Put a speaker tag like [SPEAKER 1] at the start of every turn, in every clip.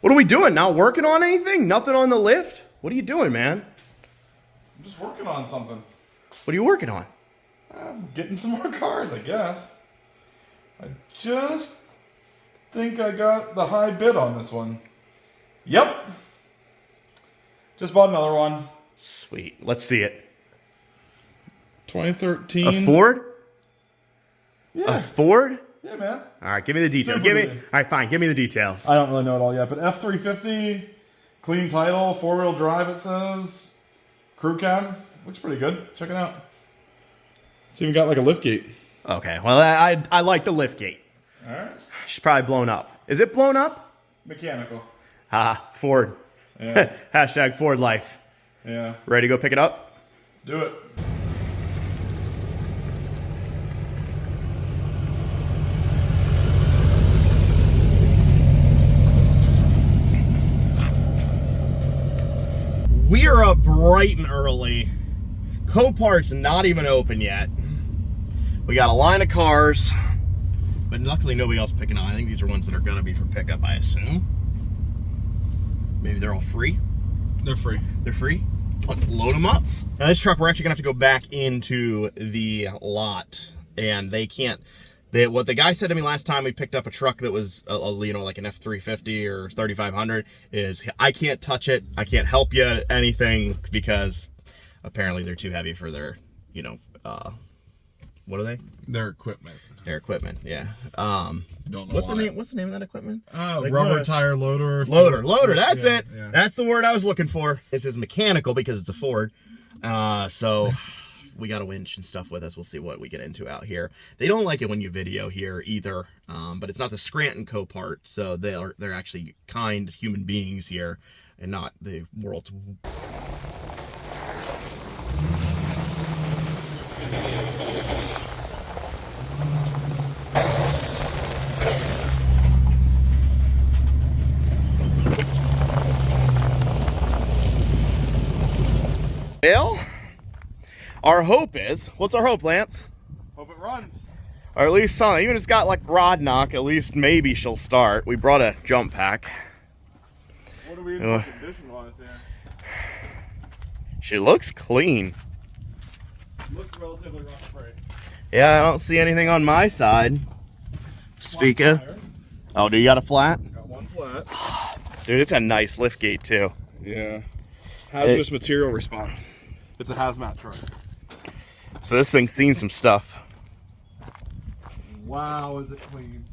[SPEAKER 1] What are we doing? Not working on anything? Nothing on the lift? What are you doing, man?
[SPEAKER 2] I'm just working on something.
[SPEAKER 1] What are you working on?
[SPEAKER 2] I'm getting some more cars, I guess. I just think I got the high bid on this one. Yep. Just bought another one.
[SPEAKER 1] Sweet. Let's see it.
[SPEAKER 2] 2013.
[SPEAKER 1] A Ford?
[SPEAKER 2] Yeah.
[SPEAKER 1] A Ford?
[SPEAKER 2] Yeah, man.
[SPEAKER 1] All right, give me the details. All right, fine. Give me the details.
[SPEAKER 2] I don't really know it all yet, but F350, clean title, 4-wheel drive it says. Crew cab, looks pretty good. Check it out. It's even got like a lift gate.
[SPEAKER 1] Okay, well, I like the lift gate.
[SPEAKER 2] All right.
[SPEAKER 1] She's probably blown up. Is it blown up?
[SPEAKER 2] Mechanical.
[SPEAKER 1] Ford.
[SPEAKER 2] Yeah.
[SPEAKER 1] Hashtag Ford life.
[SPEAKER 2] Yeah.
[SPEAKER 1] Ready to go pick it up?
[SPEAKER 2] Let's do it.
[SPEAKER 1] We are up bright and early. Copart's not even open yet. We got a line of cars, but luckily nobody else picking up. I think these are ones that are going to be for pickup, I assume. Maybe they're all free.
[SPEAKER 2] They're free.
[SPEAKER 1] They're free? Let's load them up. Now this truck, we're actually going to have to go back into the lot, and they can't. What the guy said to me last time we picked up a truck that was, like an F350 or 3500 is, I can't touch it. I can't help you anything because apparently they're too heavy for their, what are they?
[SPEAKER 2] Their equipment.
[SPEAKER 1] Their equipment, yeah.
[SPEAKER 2] Don't know
[SPEAKER 1] what's
[SPEAKER 2] why.
[SPEAKER 1] the name? What's the name of that equipment?
[SPEAKER 2] Rubber tire loader.
[SPEAKER 1] Loader. That's it.
[SPEAKER 2] Yeah.
[SPEAKER 1] That's the word I was looking for. This is mechanical because it's a Ford. So we got a winch and stuff with us. We'll see what we get into out here. They don't like it when you video here either, but it's not the Scranton Copart, so they're actually kind human beings here and not the world's. Well, our hope is, what's our hope, Lance?
[SPEAKER 2] Hope it runs.
[SPEAKER 1] Or at least some, even if it's got like rod knock, at least maybe she'll start. We brought a jump pack.
[SPEAKER 2] What are we in for condition-wise here?
[SPEAKER 1] She looks clean.
[SPEAKER 2] Looks relatively rough-free.
[SPEAKER 1] Yeah, I don't see anything on my side. Speak of. Oh, do you got a flat?
[SPEAKER 2] Got one flat.
[SPEAKER 1] Dude, it's a nice lift gate too.
[SPEAKER 2] Yeah. Hazardous material response. It's a hazmat truck.
[SPEAKER 1] So this thing's seen some stuff.
[SPEAKER 2] Wow, is it clean.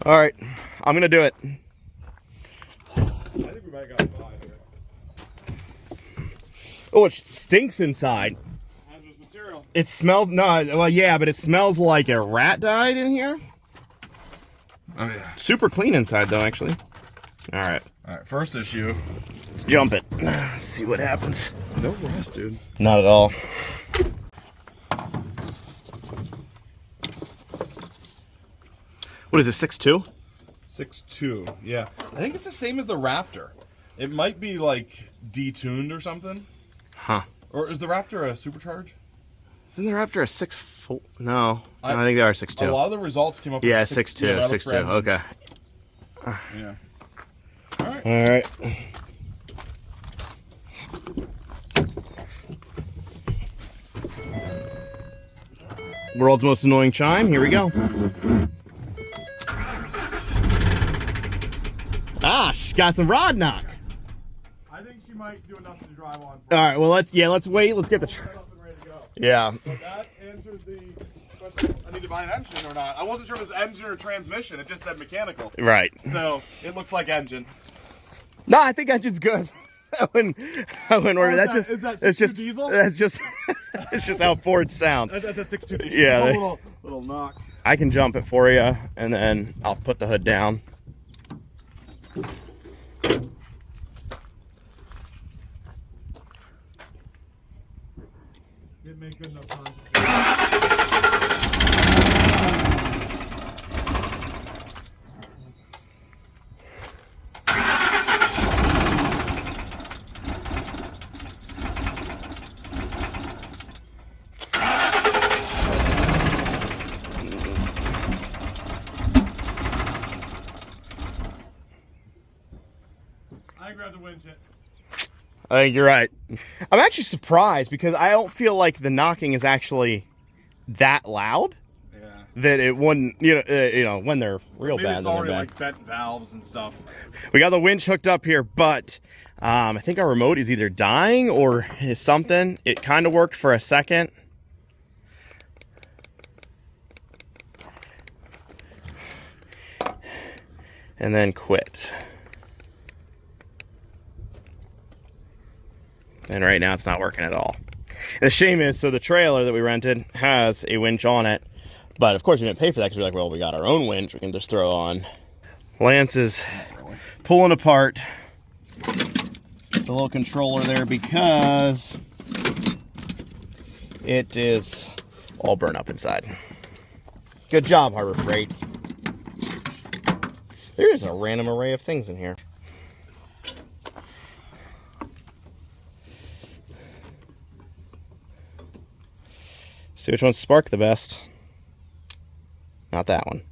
[SPEAKER 1] All right, I'm gonna do it.
[SPEAKER 2] I think we might got by here.
[SPEAKER 1] Oh, it stinks inside.
[SPEAKER 2] Hazardous material.
[SPEAKER 1] It smells, no, well, yeah, but it smells like a rat died in here.
[SPEAKER 2] Oh, yeah.
[SPEAKER 1] Super clean inside though, actually. All right.
[SPEAKER 2] All right, first issue.
[SPEAKER 1] Let's jump it. See what happens.
[SPEAKER 2] No rust, dude.
[SPEAKER 1] Not at all. What is it, 6'2"?
[SPEAKER 2] 6'2", yeah. I think it's the same as the Raptor. It might be like detuned or something.
[SPEAKER 1] Huh.
[SPEAKER 2] Or is the Raptor a supercharge?
[SPEAKER 1] Isn't the Raptor a 6'4"? No. I think they are 6'2".
[SPEAKER 2] A lot of the results came up
[SPEAKER 1] Yeah,
[SPEAKER 2] with
[SPEAKER 1] 6'2",
[SPEAKER 2] yeah,
[SPEAKER 1] 6'2", okay.
[SPEAKER 2] Yeah. All right.
[SPEAKER 1] All right. World's most annoying chime. Here we go. Ah, she's got some rod knock.
[SPEAKER 2] I think she might do enough to drive on.
[SPEAKER 1] All right. Well, let's wait. Let's get the. Yeah.
[SPEAKER 2] So that answers the question. I need to buy an engine or not. I wasn't sure if it was engine or transmission. It just said mechanical.
[SPEAKER 1] Right.
[SPEAKER 2] So it looks like engine.
[SPEAKER 1] No, I think engine's good. I wouldn't worry.
[SPEAKER 2] Is that 6.2 diesel?
[SPEAKER 1] That's just it's just how Fords sound.
[SPEAKER 2] That's a 6.2 diesel.
[SPEAKER 1] Yeah,
[SPEAKER 2] little knock.
[SPEAKER 1] I can jump it for you, and then I'll put the hood down.
[SPEAKER 2] Didn't make good enough time. I grabbed the winch.
[SPEAKER 1] I think you're right. I'm actually surprised because I don't feel like the knocking is actually that loud.
[SPEAKER 2] Yeah.
[SPEAKER 1] That it wouldn't, when they're real
[SPEAKER 2] Maybe
[SPEAKER 1] bad.
[SPEAKER 2] it's
[SPEAKER 1] Then
[SPEAKER 2] already
[SPEAKER 1] they're bad.
[SPEAKER 2] like bent valves and stuff.
[SPEAKER 1] We got the winch hooked up here, but I think our remote is either dying or is something. It kind of worked for a second. And then quit. And right now it's not working at all. And the shame is, so the trailer that we rented has a winch on it. But of course we didn't pay for that because we're like, well, we got our own winch we can just throw on. Lance is pulling apart the little controller there because it is all burnt up inside. Good job, Harbor Freight. There's a random array of things in here. See which ones spark the best. Not that one.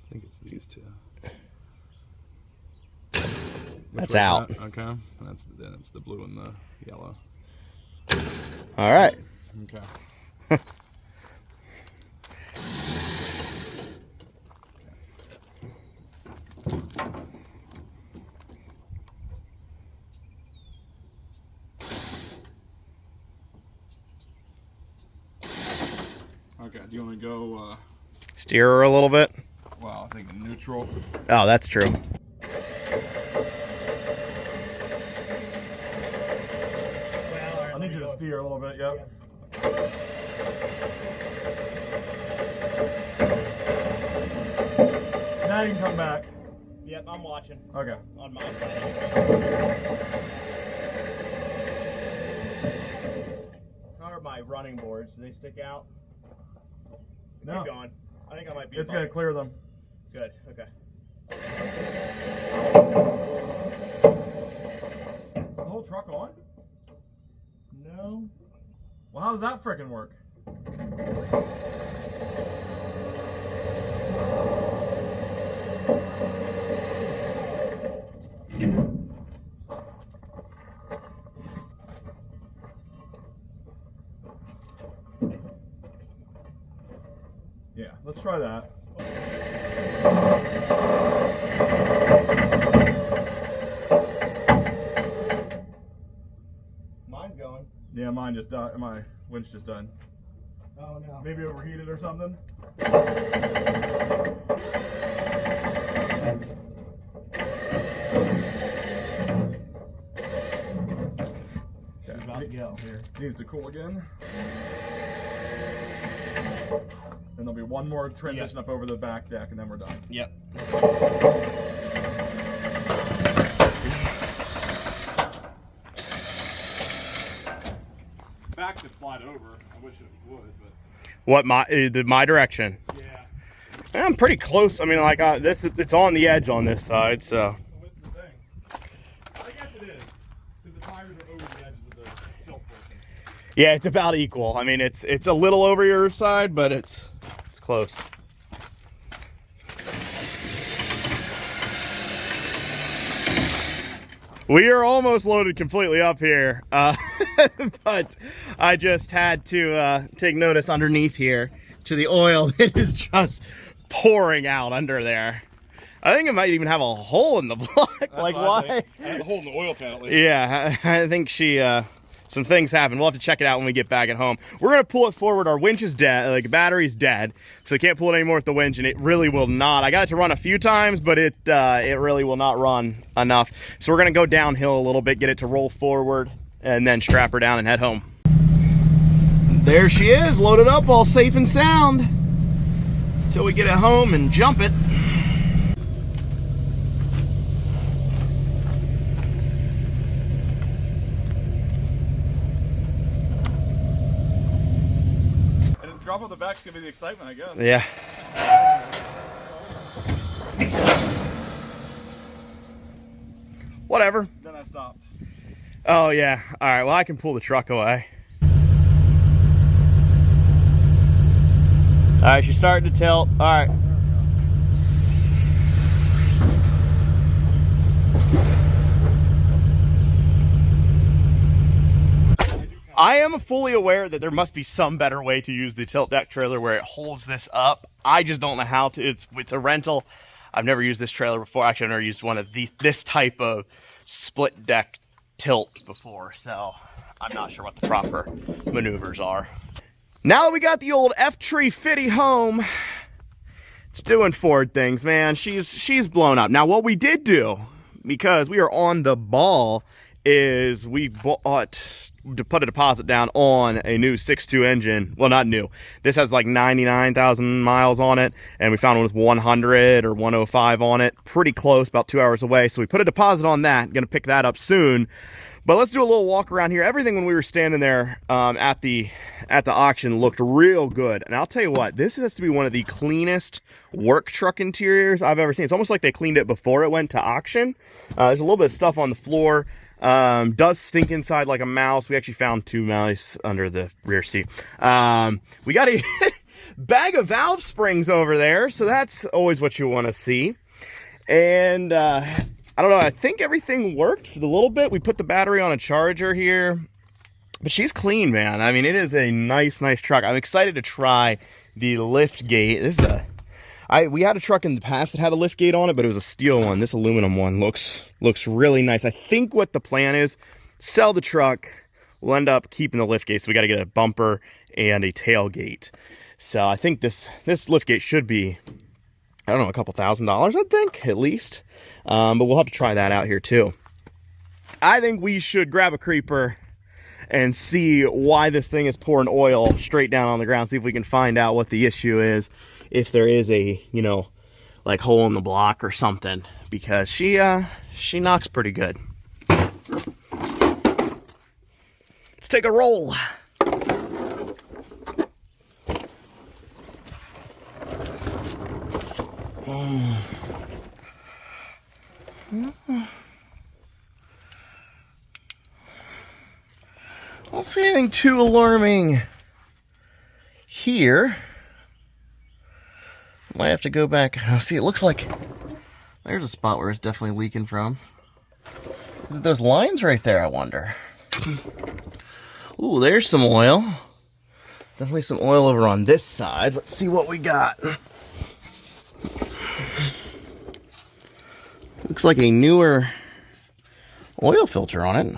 [SPEAKER 2] I think it's these two.
[SPEAKER 1] That's out.
[SPEAKER 2] That? Okay. That's the blue and the yellow.
[SPEAKER 1] All right.
[SPEAKER 2] Okay. Okay, do you want to go,
[SPEAKER 1] Steer her a little bit.
[SPEAKER 2] well, I think neutral.
[SPEAKER 1] Oh, that's true.
[SPEAKER 2] I need you to steer a little bit, yep. Now you can come back.
[SPEAKER 1] Yep, I'm watching.
[SPEAKER 2] Okay.
[SPEAKER 1] On my side. How are my running boards? Do they stick out?
[SPEAKER 2] No.
[SPEAKER 1] Keep going. I think I might be.
[SPEAKER 2] It's going to clear them.
[SPEAKER 1] Good, okay.
[SPEAKER 2] Is the whole truck on?
[SPEAKER 1] No.
[SPEAKER 2] Well, how does that frickin' work? Yeah, let's try that.
[SPEAKER 1] Mine's going.
[SPEAKER 2] Yeah, mine just died. My winch just died.
[SPEAKER 1] Oh no.
[SPEAKER 2] Maybe overheated or something.
[SPEAKER 1] She's about to go here.
[SPEAKER 2] Needs to cool again. Then there'll be one more transition up over the back deck, and then we're done.
[SPEAKER 1] Yep.
[SPEAKER 2] Back could slide over. I wish it would, but
[SPEAKER 1] What, my direction?
[SPEAKER 2] yeah.
[SPEAKER 1] I'm pretty close. I mean, like it's on the edge on this side, so.
[SPEAKER 2] What's the thing? I guess it is, because the tires are over the edges of the tilt portion.
[SPEAKER 1] Yeah, it's about equal. I mean, it's a little over your side, but it's close. We are almost loaded completely up here, but I just had to take notice underneath here to the oil that is just pouring out under there. I think it might even have a hole in the block. Like, why?
[SPEAKER 2] I have a hole in the oil pan at least.
[SPEAKER 1] Yeah, I think some things happened. We'll have to check it out when we get back at home. We're gonna pull it forward. Our winch is dead, like the battery's dead, so we can't pull it anymore with the winch, and it really will not. I got it to run a few times, but it really will not run enough. So we're gonna go downhill a little bit, get it to roll forward, and then strap her down and head home. There she is, loaded up, all safe and sound, until we get it home and jump it.
[SPEAKER 2] Drop on the back's gonna be the excitement, I guess.
[SPEAKER 1] Yeah. Whatever.
[SPEAKER 2] Then I stopped.
[SPEAKER 1] Oh yeah. All right. Well, I can pull the truck away. All right, she's starting to tilt. All right. I am fully aware that there must be some better way to use the tilt deck trailer where it holds this up. I just don't know how to. It's a rental. I've never used this trailer before. Actually, I've never used one of this type of split deck tilt before, so I'm not sure what the proper maneuvers are. Now that we got the old F350 home, it's doing Ford things, man. She's blown up. Now, what we did do, because we are on the ball, is we bought to put a deposit down on a new 6.2 engine. Well, not new. This has like 99,000 miles on it, and we found one with 100 or 105 on it. Pretty close, about 2 hours away. So we put a deposit on that. Gonna pick that up soon. But let's do a little walk around here. Everything when we were standing there at the auction looked real good. And I'll tell you what, this has to be one of the cleanest work truck interiors I've ever seen. It's almost like they cleaned it before it went to auction. There's a little bit of stuff on the floor. Does stink inside like a mouse. We actually found 2 mice under the rear seat. We got a bag of valve springs over there, so that's always what you want to see. And I don't know, I think everything worked for the little bit. We put the battery on a charger here, but she's clean, man. I mean, it is a nice truck. I'm excited to try the lift gate. This is we had a truck in the past that had a lift gate on it, but it was a steel one. This aluminum one looks really nice. I think what the plan is, sell the truck, we'll end up keeping the lift gate, so we got to get a bumper and a tailgate. So I think this lift gate should be, I don't know, a couple $1,000s, I think, at least. But we'll have to try that out here too. I think we should grab a creeper and see why this thing is pouring oil straight down on the ground. See if we can find out what the issue is. If there is a, you know, like hole in the block or something, because she knocks pretty good. Let's take a roll. I don't see anything too alarming here. Might have to go back. See, it looks like there's a spot where it's definitely leaking from. Is it those lines right there, I wonder? Ooh, there's some oil. Definitely some oil over on this side. Let's see what we got. Looks like a newer oil filter on it.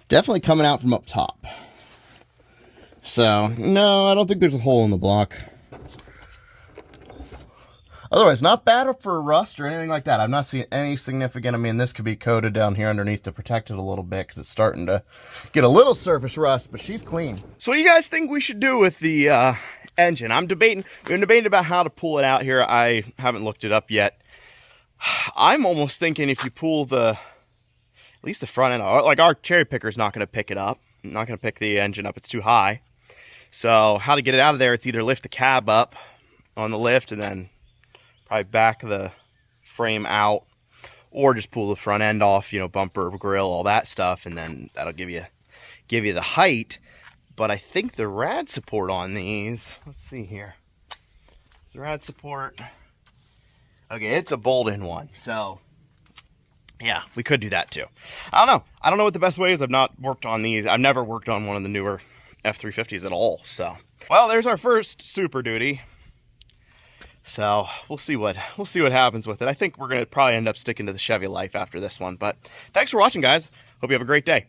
[SPEAKER 1] Definitely coming out from up top. So, no, I don't think there's a hole in the block. Otherwise, not bad for rust or anything like that. I'm not seeing any significant, I mean, this could be coated down here underneath to protect it a little bit because it's starting to get a little surface rust, but she's clean. So what do you guys think we should do with the engine? We've been debating about how to pull it out here. I haven't looked it up yet. I'm almost thinking if you pull at least the front end, like our cherry picker is not going to pick it up. I'm not going to pick the engine up. It's too high. So how to get it out of there, it's either lift the cab up on the lift and then probably back the frame out, or just pull the front end off, you know, bumper, grill, all that stuff, and then that'll give you the height. But I think the rad support on these, let's see here. It's the rad support. Okay, it's a bolt-in one, so yeah, we could do that too. I don't know what the best way is. I've not worked on these. I've never worked on one of the newer F350s at all. So, well, there's our first Super Duty. So we'll see what happens with it. I think we're gonna probably end up sticking to the Chevy Life after this one. But thanks for watching, guys. Hope you have a great day.